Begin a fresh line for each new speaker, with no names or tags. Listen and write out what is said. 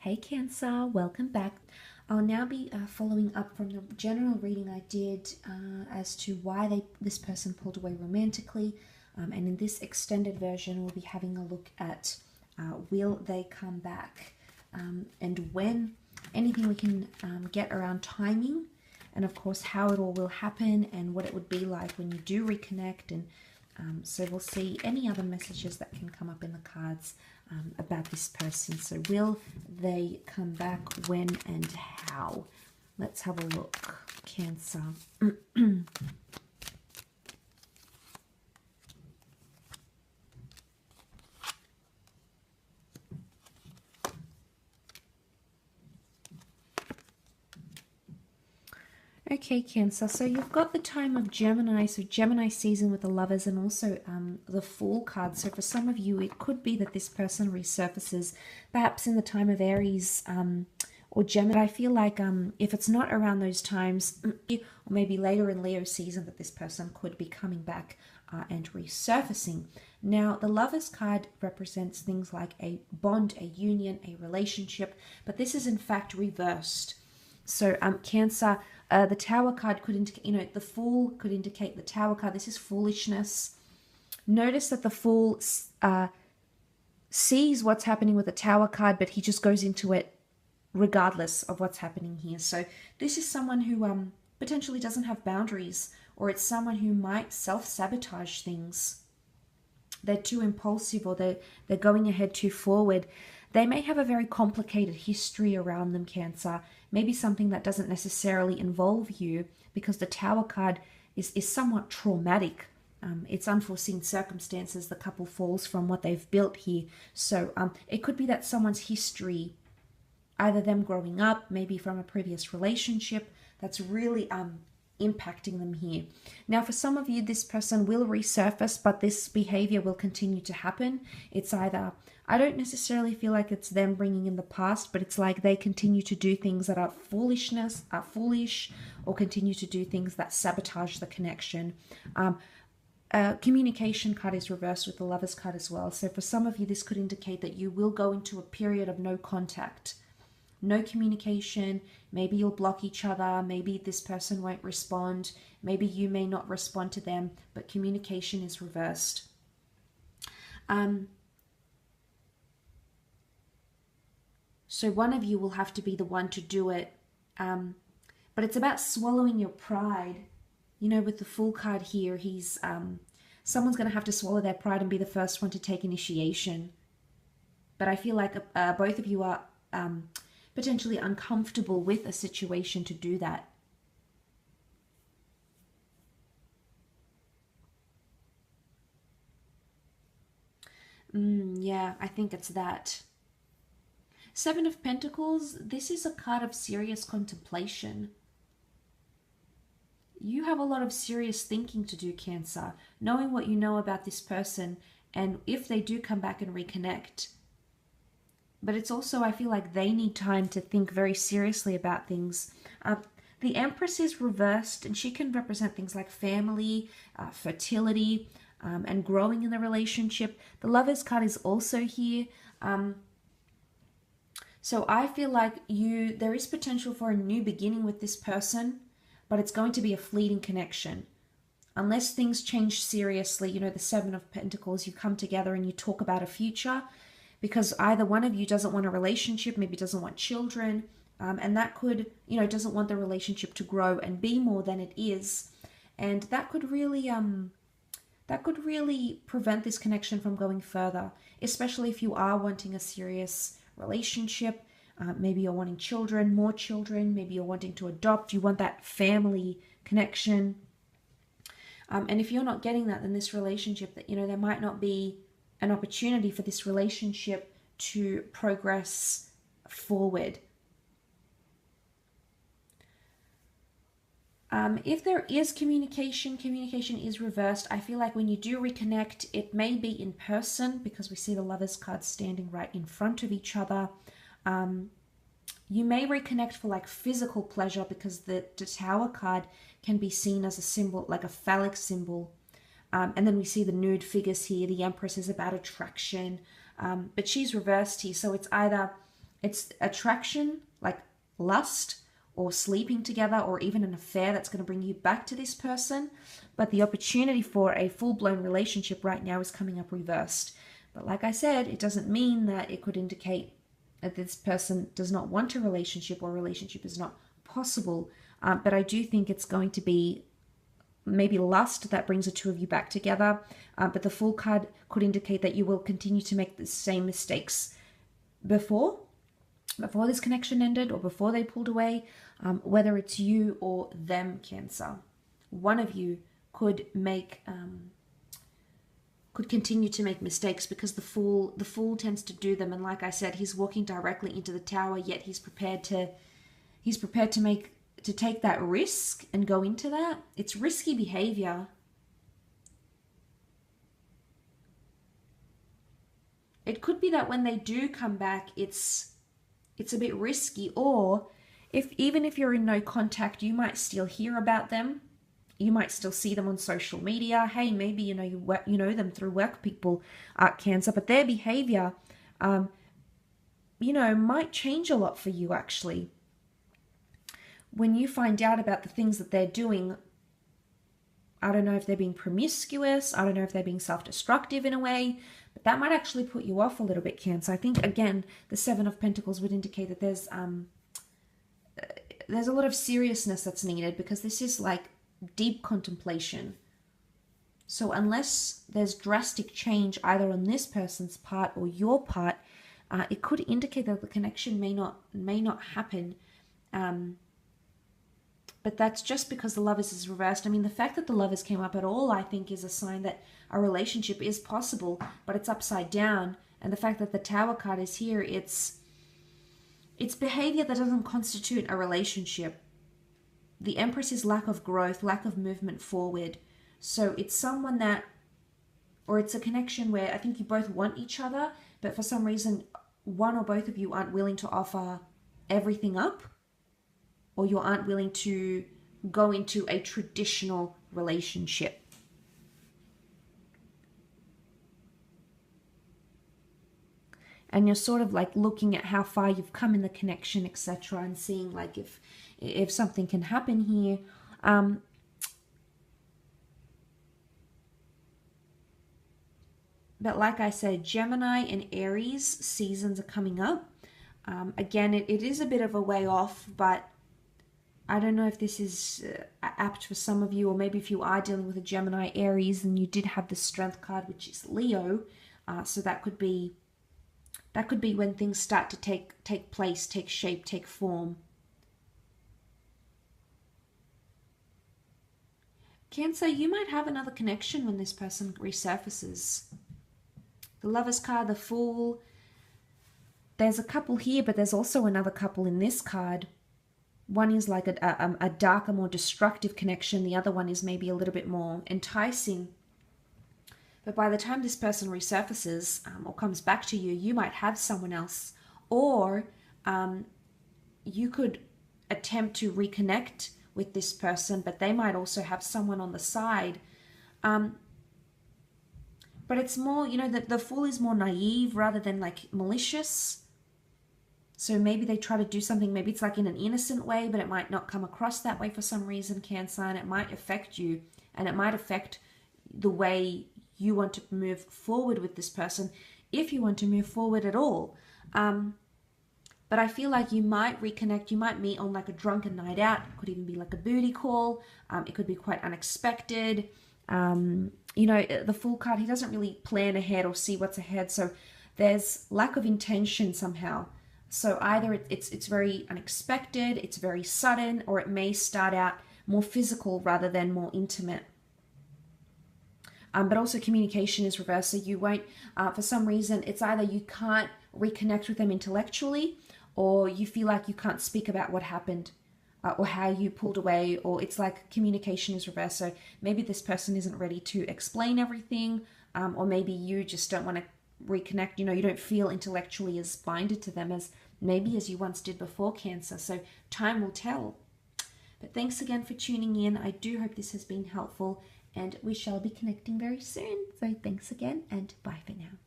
Hey Cancer, welcome back. I'll now be following up from the general reading I did as to why this person pulled away romantically. And in this extended version, we'll be having a look at will they come back and when, anything we can get around timing, and of course how it all will happen and what it would be like when you do reconnect. And so we'll see any other messages that can come up in the cards about this person. So will they come back, when and how? Let's have a look. Cancer. Okay, Cancer, so you've got the time of Gemini, so Gemini season with the Lovers, and also the Fool card. So for some of you, it could be that this person resurfaces perhaps in the time of Aries or Gemini. I feel like if it's not around those times, or maybe later in Leo season, that this person could be coming back and resurfacing. Now, the Lovers card represents things like a bond, a union, a relationship, but this is in fact reversed. So Cancer, the Tower card could indicate, the Fool could indicate the Tower card. This is foolishness. Notice that the Fool sees what's happening with the Tower card, but he just goes into it regardless of what's happening here. So this is someone who potentially doesn't have boundaries, or it's someone who might self-sabotage things. They're too impulsive, or they're going ahead too forward. They may have a very complicated history around them, Cancer. Maybe something that doesn't necessarily involve you, because the Tower card is somewhat traumatic. It's unforeseen circumstances the couple falls from, what they've built here. So it could be that someone's history, either them growing up, maybe from a previous relationship, that's really impacting them here. Now, for some of you, this person will resurface, but this behavior will continue to happen. It's either, I don't necessarily feel like it's them bringing in the past, but it's like they continue to do things that are foolish, or continue to do things that sabotage the connection. Communication card is reversed with the Lovers card as well. So for some of you, this could indicate that you will go into a period of no contact, no communication. Maybe you'll block each other. Maybe this person won't respond. Maybe you may not respond to them, but communication is reversed. So one of you will have to be the one to do it. But it's about swallowing your pride. You know, with the Fool card here, he's someone's going to have to swallow their pride and be the first one to take initiation. But I feel like both of you are potentially uncomfortable with a situation to do that. Yeah, I think it's that. Seven of Pentacles, this is a card of serious contemplation. You have a lot of serious thinking to do, Cancer, knowing what you know about this person, and if they do come back and reconnect. But it's also, I feel like they need time to think very seriously about things. The Empress is reversed, and she can represent things like family, fertility, and growing in the relationship. The Lovers card is also here. So I feel like there is potential for a new beginning with this person, but it's going to be a fleeting connection. Unless things change seriously, you know, the Seven of Pentacles, you come together and you talk about a future, because either one of you doesn't want a relationship, maybe doesn't want children, and that could, you know, doesn't want the relationship to grow and be more than it is. And that could really prevent this connection from going further, especially if you are wanting a serious relationship. Maybe you're wanting children, more children, maybe you're wanting to adopt, you want that family connection. And if you're not getting that in this relationship, that, you know, there might not be an opportunity for this relationship to progress forward. If there is communication is reversed. I feel like when you do reconnect, it may be in person, because we see the Lovers card standing right in front of each other. You may reconnect for like physical pleasure, because the Tower card can be seen as a symbol, like a phallic symbol. And then we see the nude figures here. The Empress is about attraction, but she's reversed here. So it's either It's attraction, like lust or sleeping together or even an affair that's going to bring you back to this person. But the opportunity for a full-blown relationship right now is coming up reversed. But like I said, it doesn't mean that it could indicate that this person does not want a relationship or a relationship is not possible. But I do think it's going to be maybe lust that brings the two of you back together. But the Fool card could indicate that you will continue to make the same mistakes before this connection ended or before they pulled away, whether it's you or them, Cancer. One of you could continue to make mistakes because the fool tends to do them. And like I said, he's walking directly into the Tower, yet he's prepared to take that risk and go into that. It's risky behavior. It could be that when they do come back, it's a bit risky, or even if you're in no contact, you might still hear about them. You might still see them on social media. Hey, maybe you know them through work people, Cancer, but their behavior, might change a lot for you actually. When you find out about the things that they're doing, I don't know if they're being promiscuous. I don't know if they're being self-destructive in a way, but that might actually put you off a little bit, Cancer. I think again, the Seven of Pentacles would indicate that there's a lot of seriousness that's needed because this is like deep contemplation. So unless there's drastic change either on this person's part or your part, it could indicate that the connection may not happen. But that's just because the Lovers is reversed. I mean, the fact that the Lovers came up at all, I think, is a sign that a relationship is possible, but it's upside down. And the fact that the Tower card is here, it's behavior that doesn't constitute a relationship. The Empress is lack of growth, lack of movement forward. So it's someone or it's a connection where I think you both want each other, but for some reason, one or both of you aren't willing to offer everything up, or you aren't willing to go into a traditional relationship. And you're sort of like looking at how far you've come in the connection, etc., and seeing like if something can happen here. But like I said, Gemini and Aries seasons are coming up. Again, it is a bit of a way off, but I don't know if this is apt for some of you, or maybe if you are dealing with a Gemini, Aries, and you did have the Strength card, which is Leo. So that could be when things start to take place, take shape, take form. Cancer, you might have another connection when this person resurfaces. The Lovers card, the Fool. There's a couple here, but there's also another couple in this card. One is like a darker, more destructive connection. The other one is maybe a little bit more enticing. But by the time this person resurfaces or comes back to you, you might have someone else. Or you could attempt to reconnect with this person, but they might also have someone on the side. But it's more, the Fool is more naive rather than like malicious. So maybe they try to do something, maybe it's like in an innocent way, but it might not come across that way for some reason, Cancer, and it might affect you, and it might affect the way you want to move forward with this person, if you want to move forward at all. But I feel like you might reconnect, you might meet on like a drunken night out, it could even be like a booty call, it could be quite unexpected. The Fool card, he doesn't really plan ahead or see what's ahead, so there's lack of intention somehow. So either it's very unexpected, it's very sudden, or it may start out more physical rather than more intimate. But also communication is reversed, so you won't, for some reason, it's either you can't reconnect with them intellectually, or you feel like you can't speak about what happened, or how you pulled away, or it's like communication is reversed. So maybe this person isn't ready to explain everything, or maybe you just don't want to reconnect. You don't feel intellectually as binded to them as you once did before, Cancer. So time will tell. But thanks again for tuning in. I do hope this has been helpful, and we shall be connecting very soon. So thanks again, and bye for now.